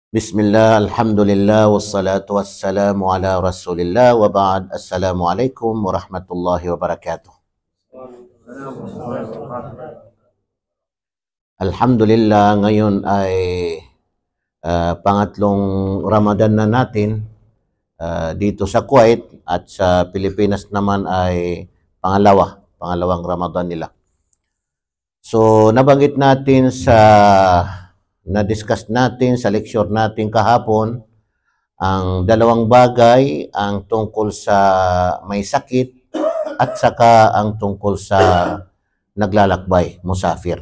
Bismillah, alhamdulillah, wassalatu wassalamu ala rasulillah, wa ba'd. Assalamualaikum warahmatullahi wabarakatuh. Alhamdulillah, ngayon ay pangatlong Ramadan na natin dito sa Kuwait, at sa Pilipinas naman ay pangalawang Ramadan nila. So, nabanggit natin na-discuss natin sa lecture natin kahapon ang dalawang bagay, ang tungkol sa may sakit at saka ang tungkol sa naglalakbay, musafir.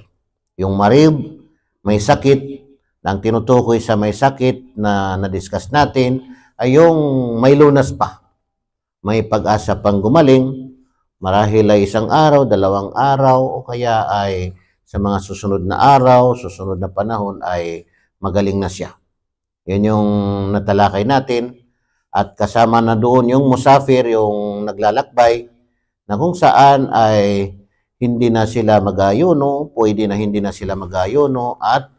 Yung marid, may sakit, ang tinutukoy sa may sakit na na-discuss natin ay yung may lunas pa, may pag-asa pang gumaling, marahil ay 1 araw, 2 araw, o kaya ay sa mga susunod na araw, susunod na panahon ay magaling na siya. Yan yung natalakay natin. At kasama na doon yung musafir, yung naglalakbay, na kung saan ay hindi na sila mag-ayuno, pwede na hindi na sila mag-ayuno, at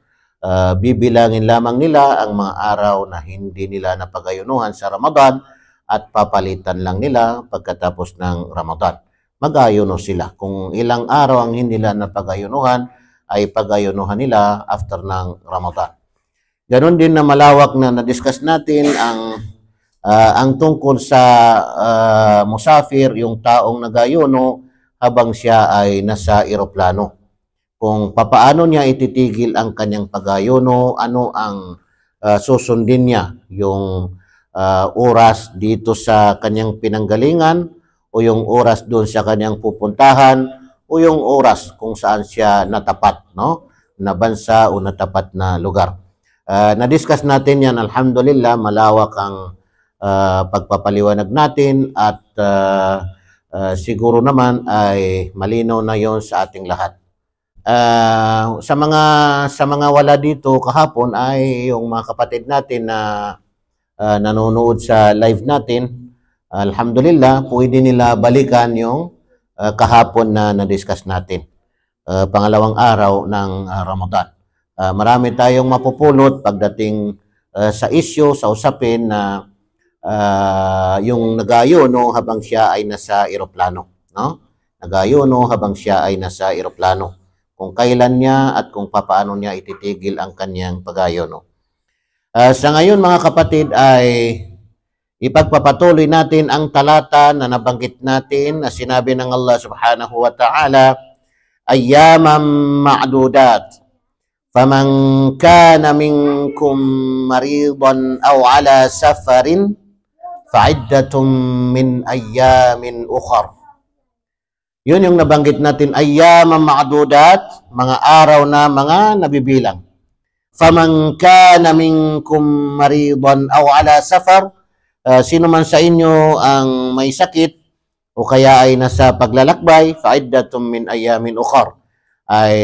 bibilangin lamang nila ang mga araw na hindi nila napag-ayunuhan sa Ramadan at papalitan lang nila pagkatapos ng Ramadan. Mag-ayuno sila. Kung ilang araw ang hindi nila napag-ayunuhan, ay pag-ayunuhan nila after ng Ramadan. Ganon din na malawak na na-discuss natin ang tungkol sa musafir, yung taong nag-ayuno habang siya ay nasa eroplano. Kung papaano niya ititigil ang kanyang pag-ayuno, ano ang susundin niya, yung oras dito sa kanyang pinanggalingan, o yung oras doon sa kanyang pupuntahan, o yung oras kung saan siya natapat, no? Na bansa o natapat na lugar. Na-discuss natin yan, alhamdulillah, malawak ang pagpapaliwanag natin, at siguro naman ay malinaw na yon sa ating lahat. Sa mga wala dito kahapon ay yung mga kapatid natin na nanonood sa live natin. Alhamdulillah, pwede nila balikan yung kahapon na na-discuss natin. Pangalawang araw ng Ramadan. Marami tayong mapupulot pagdating sa issue, sa usapin na yung nag-ayuno habang siya ay nasa eroplano. No? Nag-ayuno habang siya ay nasa eroplano. Kung kailan niya at kung papaano niya ititigil ang kanyang pag-ayuno. Sa ngayon mga kapatid ay ipagpapatuloy natin ang talata na nabanggit natin na sinabi ng Allah subhanahu wa ta'ala, ayyaman ma'dudat, faman kana minkum maridan aw ala safarin fa'iddatum min ayyamin ukhar. Yun yung nabanggit natin, ayyaman ma'dudat, mga araw na mga nabibilang. Faman kana minkum maridan aw ala safar, sino man sa inyo ang may sakit o kaya ay nasa paglalakbay, fa'iddatum min ayamin ukhar, ay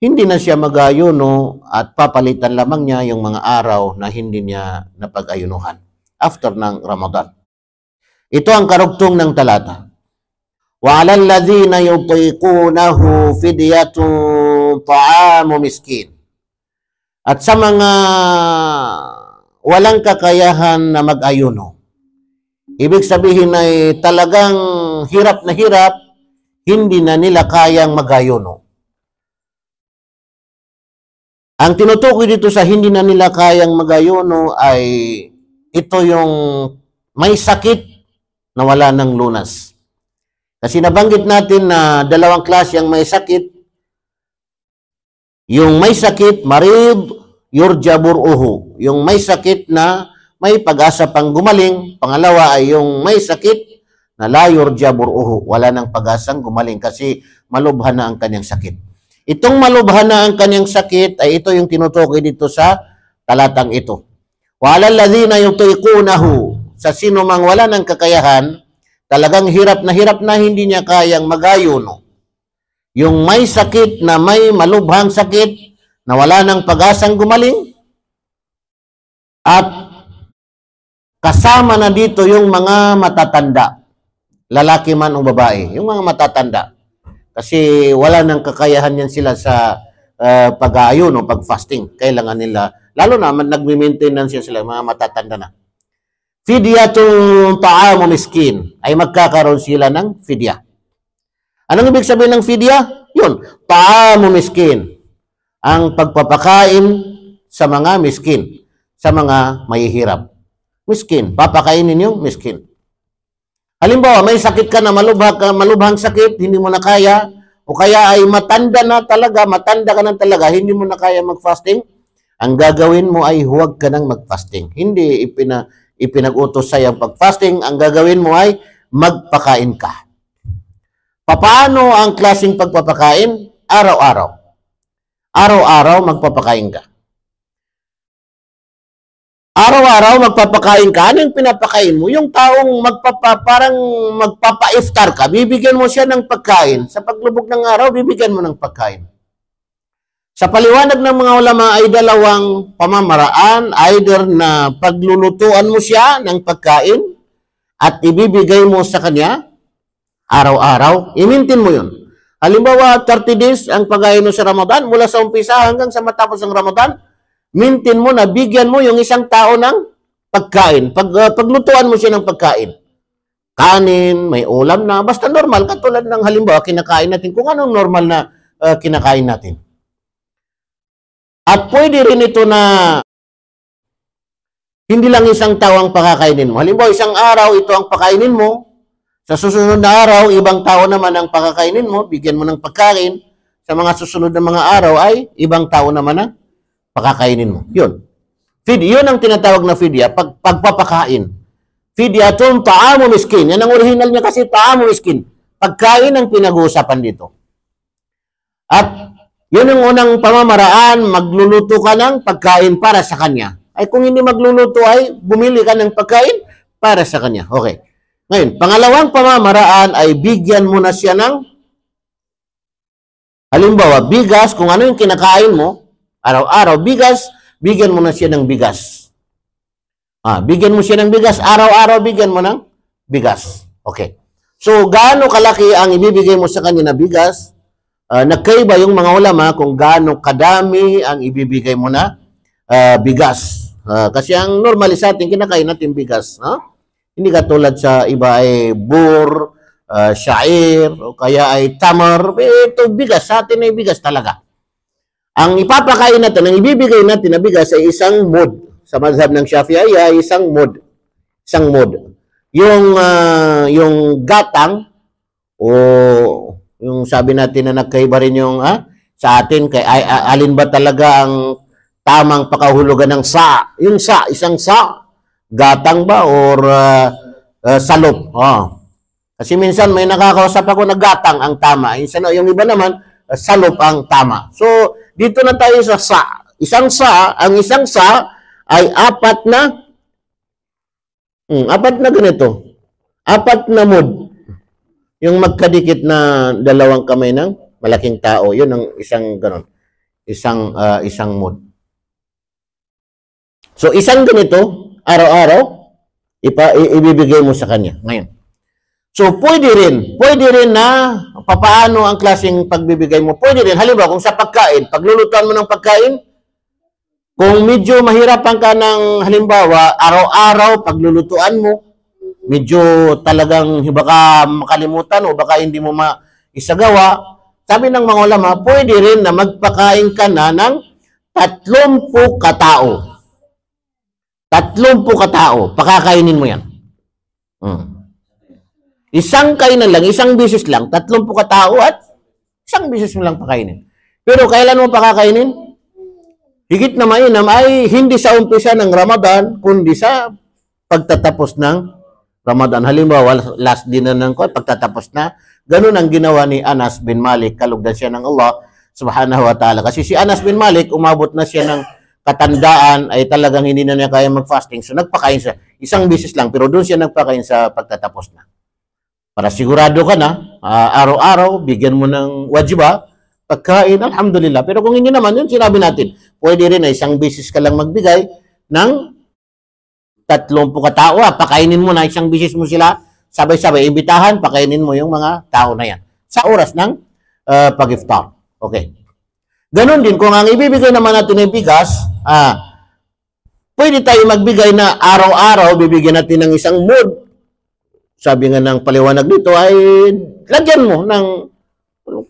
hindi na siya mag-ayuno at papalitan lamang niya yung mga araw na hindi niya napag-ayunuhan after ng Ramadan. Ito ang karugtong ng talata. Wa 'alal ladzina yutiqunahu fidyatun ta'amu miskin. At sa mga walang kakayahan na mag-ayuno, ibig sabihin ay talagang hirap na hirap, hindi na nila kayang mag-ayuno. Ang tinutukoy dito sa hindi na nila kayang mag-ayuno ay ito yung may sakit na wala ng lunas. Kasi nabanggit natin na dalawang klase ang may sakit. Yung may sakit, marid, yurjabur uhu. Yung may sakit na may pag-asa pang gumaling. Pangalawa ay yung may sakit na la yurjabur uhu. Wala nang pag-asang gumaling kasi malubhan na ang kanyang sakit. Itong malubhan na ang kanyang sakit ay ito yung tinutukoy dito sa talatang ito. Wa 'alal ladzina yutiqunahu, sa sino mang wala ng kakayahan, talagang hirap na hindi niya kayang mag-ayuno. Yung may sakit na may malubhang sakit na wala ng pag-asang gumaling, at kasama na dito yung mga matatanda, lalaki man o babae, yung mga matatanda. Kasi wala nang kakayahan yan sila sa pag-aayun o pag-fasting. Kailangan nila, lalo na nagme-maintenance sila, mga matatanda na. Fidyatun ta'amu miskin, ay magkakaroon sila ng fidya. Anong ibig sabihin ng fidya? Yun, ta'amu miskin, ang pagpapakain sa mga miskin, sa mga mahihirap. Miskin, papakainin yung miskin. Halimbawa, may sakit ka na malubhang sakit, hindi mo na kaya, o kaya ay matanda ka na talaga, hindi mo na kaya mag-fasting, ang gagawin mo ay huwag ka nang mag-fasting. Hindi ipinag-utos sa'yo ang pag-fasting, ang gagawin mo ay magpakain ka. Paano ang klaseng pagpapakain? Araw-araw. Araw-araw magpapakain ka. Araw-araw magpapakain ka. Ano yung pinapakain mo? Yung taong parang magpapa-iftar ka, bibigyan mo siya ng pagkain. Sa paglubog ng araw, bibigyan mo ng pagkain. Sa paliwanag ng mga ulama ay dalawang pamamaraan, either na paglulutuan mo siya ng pagkain at ibibigay mo sa kanya araw-araw, i-maintain mo yun. Halimbawa, 30 days ang pagkain mo sa Ramadan, mula sa umpisa hanggang sa matapos ng Ramadan, maintain mo na bigyan mo yung isang tao ng pagkain. Paglutuan mo siya ng pagkain. Kanin, may ulam na, basta normal, katulad ng halimbawa kinakain natin, kung anong normal na kinakain natin. At pwede rin ito na hindi lang isang tao ang pakakainin mo. Halimbawa, isang araw ito ang pakainin mo. Sa susunod na araw, ibang tao naman ang pakakainin mo. Bigyan mo ng pagkain. Sa mga susunod na mga araw ay ibang tao naman ang pakakainin mo. Yun. Yun ang tinatawag na fidya, pagpapakain. Fidyatun ta'amu miskin. Yan ang original niya kasi ta'amu miskin. Pagkain ang pinag-uusapan dito. At yun ang unang pamamaraan, magluluto ka ng pagkain para sa kanya. Ay kung hindi magluluto ay bumili ka ng pagkain para sa kanya. Okay. Ngayon, pangalawang pamamaraan ay bigyan mo na siya ng halimbawa, bigas, kung ano yung kinakain mo, araw-araw, bigas, bigyan mo na siya ng bigas. Bigyan mo siya ng bigas, araw-araw bigyan mo ng bigas. Okay. So, gaano kalaki ang ibibigay mo sa kanya na bigas? Nagkaiba yung mga ulama kung gaano kadami ang ibibigay mo na bigas. Kasi ang normal sa atin, kinakain natin bigas. Hindi katulad sa iba ay bur, sha'ir, o kaya ay tamar. Ito bigas, sa atin ay bigas talaga. Ang ipapakain natin, ang ibibigay natin na bigas ay isang mud. Sa mazhab ng Shafi'i ay isang mud. Isang mud. Yung gatang o yung sabi natin na nagkaiba rin yung sa atin, alin ba talaga ang tamang pakahulugan ng sa? Yung sa, isang sa, gatang ba or salop? Kasi minsan may nakakausap ako na gatang ang tama. Yung iba naman, salop ang tama. So, dito na tayo sa sa. Ang isang sa ay apat na ganito. Apat na mud. Yung magkadikit na dalawang kamay ng malaking tao. Yun ang isang ganon. Isang mud. So, isang ganito, araw-araw, ibibigay mo sa kanya. Ngayon. So, pwede rin na papaano ang klaseng pagbibigay mo. Pwede rin, halimbawa, kung sa pagkain, paglulutuan mo ng pagkain, kung medyo mahirapan ka ng halimbawa, araw-araw, paglulutuan mo, medyo talagang baka makalimutan o baka hindi mo maisagawa, sabi ng mga ulama, pwede rin na magpakain ka na ng 30 katao. 30 katao, pakakainin mo yan. Isang kainan lang, isang bisis lang, 30 katao at isang bisis mo lang pakainin. Pero kailan mo pakakainin? Higit na mainam ay hindi sa umpisa ng Ramadan, kundi sa pagtatapos ng Ramadan. Halimbawa, last dinner ng pagtatapos na, ganun ang ginawa ni Anas bin Malik, kalugdan siya ng Allah subhanahu wa ta'ala. Kasi si Anas bin Malik, umabot na siya ng katandaan, ay talagang hindi na niya kaya mag-fasting. So nagpakain siya, isang bisis lang, pero doon siya nagpakain sa pagtatapos na. Para sigurado ka na, araw-araw, bigyan mo ng wajiba, pagkain, alhamdulillah. Pero kung hindi naman, yun sinabi natin, pwede rin na isang bisis ka lang magbigay ng 30 katao. Pakainin mo na isang bisis mo sila, sabay-sabay, imbitahan, pakainin mo yung mga tao na yan. Sa oras ng pag-iftar. Okay. Ganon din, kung ang ibibigay naman natin ay bigas, pwede tayo magbigay na araw-araw, bibigyan natin ng isang mood. Sabi nga ng paliwanag dito ay lagyan mo ng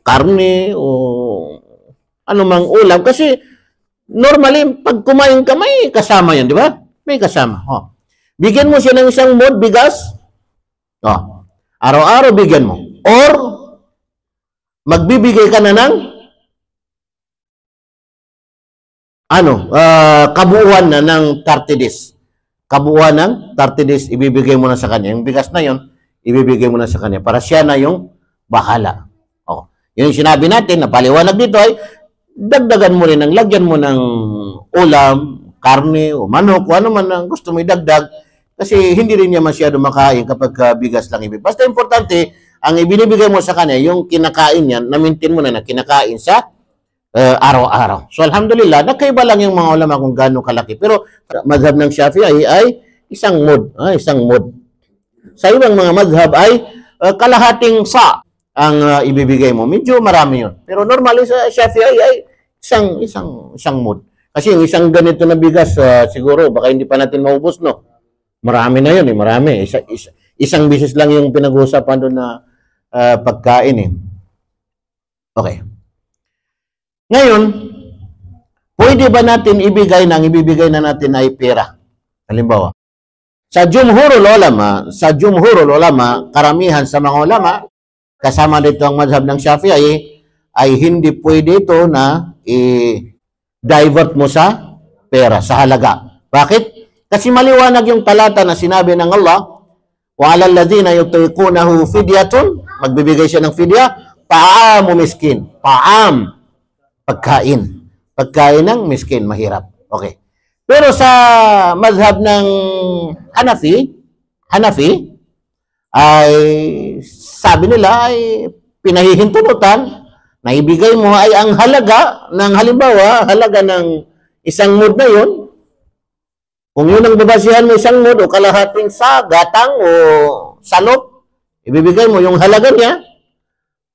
karne o anumang ulam. Kasi normally, pag kumain ka, may kasama yan, di ba? May kasama. Bigyan mo siya ng isang mood, bigas. Araw-araw bigyan mo. Or, magbibigay ka na ng kabuuan na ng 30 days. Kabuuan ng 30 days, ibibigay mo na sa kanya. Yung bigas na yon, ibibigay mo na sa kanya para siya na yung bahala. Yung sinabi natin, na paliwanag dito ay, dagdagan mo rin, lagyan mo ng ulam, karne, o manok, o ano man ang gusto mo idagdag, kasi hindi rin niya masyado makain kapag bigas lang ibibigay. Basta importante, ang ibinibigay mo sa kanya, yung kinakain niya, na-maintain mo na kinakain sa araw-araw. So, alhamdulillah, nakaiba lang yung mga ulama kung gaano kalaki. Pero, madhab ng Shafi'i ay isang mud. Isang mud. Sa ibang mga madhab ay kalahating sa ang ibibigay mo. Medyo marami yun. Pero normally sa Shafi'i ay isang mud. Kasi yung isang ganito na bigas, siguro, baka hindi pa natin maubos, no? Marami na yun, marami. Isang bisis lang yung pinag-uusapan doon na pagkain, Okay. Ngayon, pwede ba natin ibigay na ang ibibigay na natin ay pera? Halimbawa, sa jumhurul ulama, karamihan sa mga ulama, kasama dito ang madhab ng Shafi'i, ay hindi pwede ito na i-divert mo sa pera, sa halaga. Bakit? Kasi maliwanag yung talata na sinabi ng Allah, وَعَلَى الَّذِينَ يُطِيقُونَهُ فِدْيَةٌ, magbibigay siya ng fidya, ta'amu miskin, ta'am, pagkain ng miskin, mahirap. Okay. Pero sa madhab ng Hanafi, ay sabi nila ay pinahihintunutan na ibigay mo ay ang halaga ng, halimbawa, halaga ng isang mud na yun. Kung yun ang babasihan mo, isang mud o kalahating sa gatang o salop, ibibigay mo yung halaga niya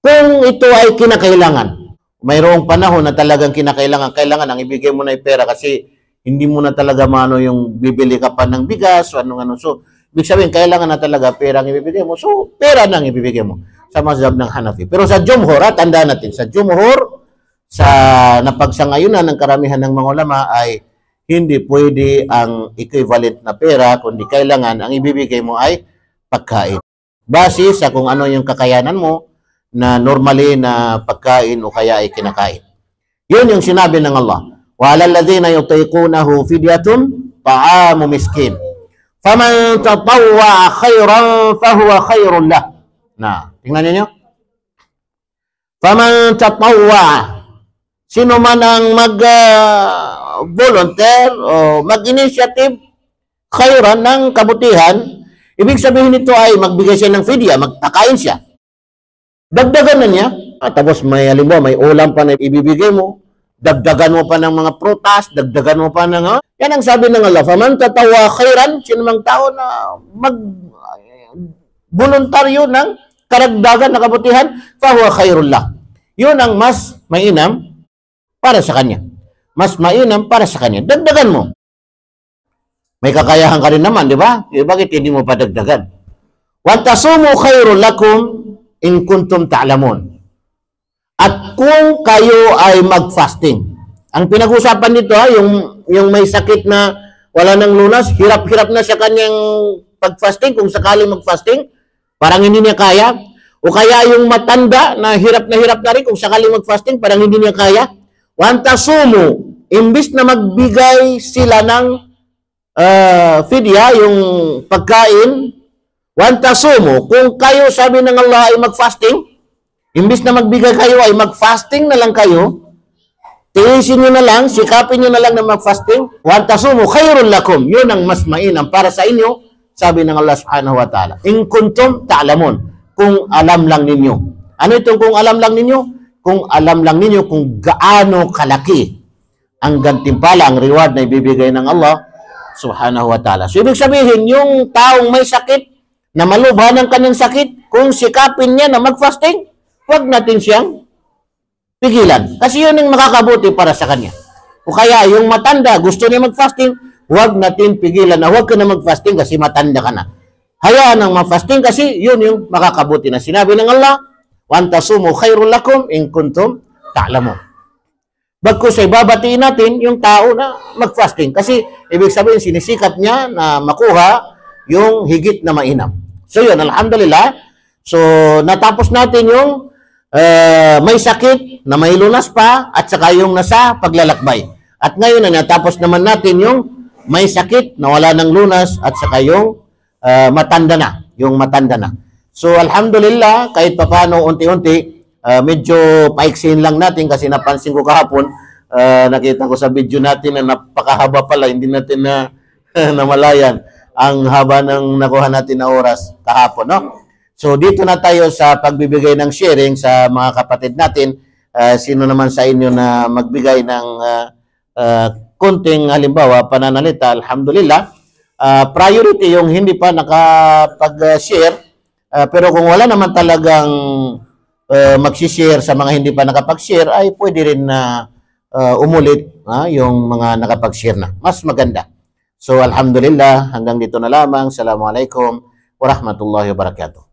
kung ito ay kinakailangan. Mayroong panahon na talagang kailangan ang ibigay mo na yung pera kasi hindi mo na talaga mano yung bibili ka pa ng bigas o ano. So, ibig sabihin, kailangan na talaga pera ang ibibigay mo. So, pera na ang ibibigay mo sa mazhab ng Hanafi. Pero sa Jumhur, tandaan natin, sa Jumhur, sa napagsangayunan ng karamihan ng mga ulama ay hindi pwede ang equivalent na pera, kundi kailangan ang ibibigay mo ay pagkain. Base sa kung ano yung kakayanan mo, na normally na pagkain o kaya ay kinakain. Yun yung sinabi ng Allah. وَعَلَى الَّذِينَ يُطِيقُونَهُ فِدْيَةٌ طَعَامُ مِسْكِينٍ فَمَنْ تَطَوَّعَ خَيْرًا فَهُوَ خَيْرٌ لَهُ. Tingnan niyo. فَمَنْ تَطَوَّعَ, sino man ang mag-volunteer o mag-initiative khayran ng kabutihan, ibig sabihin nito ay magbigay siya ng fidya, magtakain siya. Dagdagan na niya. Tapos may halimbawa, may ulam pa na ibibigay mo. Dagdagan mo pa ng mga prutas, dagdagan mo pa ng... Yan ang sabi ng Allah. Faman tatawa khairan, sino mang tao na mag-voluntaryo ng karagdagan na kabutihan, fahuwa khairullah. Yun ang mas mainam para sa kanya. Mas mainam para sa kanya. Dagdagan mo. May kakayahan ka rin naman, di ba? Bakit hindi mo pa dagdagan? وَتَصُومُوا خَيْرٌ لَكُمْ in kuntum ta'lamun. At kung kayo ay mag-fasting. Ang pinag-usapan dito yung may sakit na wala nang lunas, hirap-hirap na sa kanyang pag-fasting, kung sakaling mag-fasting, parang hindi niya kaya. O kaya yung matanda na hirap na rin, kung sakaling mag-fasting, parang hindi niya kaya. Wantasumu, imbis na magbigay sila ng fidya, yung pagkain, wantasumu, kung kayo, sabi ng Allah, ay mag-fasting, imbis na magbigay kayo ay mag-fasting na lang kayo, tiisin nyo na lang, sikapin nyo na lang na mag-fasting, wantasumu khairun lakum, yun ang mas mainam para sa inyo, sabi ng Allah subhanahu wa ta'ala. In kuntum ta'lamun, kung alam lang ninyo. Ano itong kung alam lang ninyo? Kung alam lang ninyo kung gaano kalaki ang gantimpala, ang reward na ibibigay ng Allah subhanahu wa ta'ala. So, ibig sabihin, yung taong may sakit, na malubhan ng kanyang sakit, kung sikapin niya na mag-fasting, huwag natin siyang pigilan. Kasi yun yung makakabuti para sa kanya. O kaya yung matanda, gusto niya mag-fasting, huwag natin pigilan na huwag ka na mag-fasting kasi matanda ka na. Hayaan ang mag-fasting kasi yun yung makakabuti na. Sinabi ng Allah, وَأَنْ تَصُومُوا خَيْرٌ لَكُمْ إِن كُنْتُمْ تَعْلَمُونَ. Bagkus ay babatiin natin yung tao na mag-fasting. Kasi ibig sabihin, sinisikap niya na makuha yung higit na mainam. So yun, alhamdulillah. So natapos natin yung may sakit na may lunas pa at saka yung nasa paglalakbay. At ngayon na natapos naman natin yung may sakit na wala ng lunas at saka yung matanda na. Yung matanda na. So alhamdulillah, kahit papaano unti-unti, medyo paiksin lang natin kasi napansin ko kahapon, nakita ko sa video natin na napakahaba pala, hindi natin na namalayan ang haba ng nakuha natin na oras kahapon, no? So dito na tayo sa pagbibigay ng sharing sa mga kapatid natin. Sino naman sa inyo na magbigay ng konting halimbawa, pananalita, alhamdulillah. Priority yung hindi pa nakapag-share, pero kung wala naman talagang mag-share sa mga hindi pa nakapag-share, ay pwede rin na umulit yung mga nakapag-share na. Mas maganda. So alhamdulillah, hanggang dito na lamang. Assalamualaikum warahmatullahi wabarakatuh.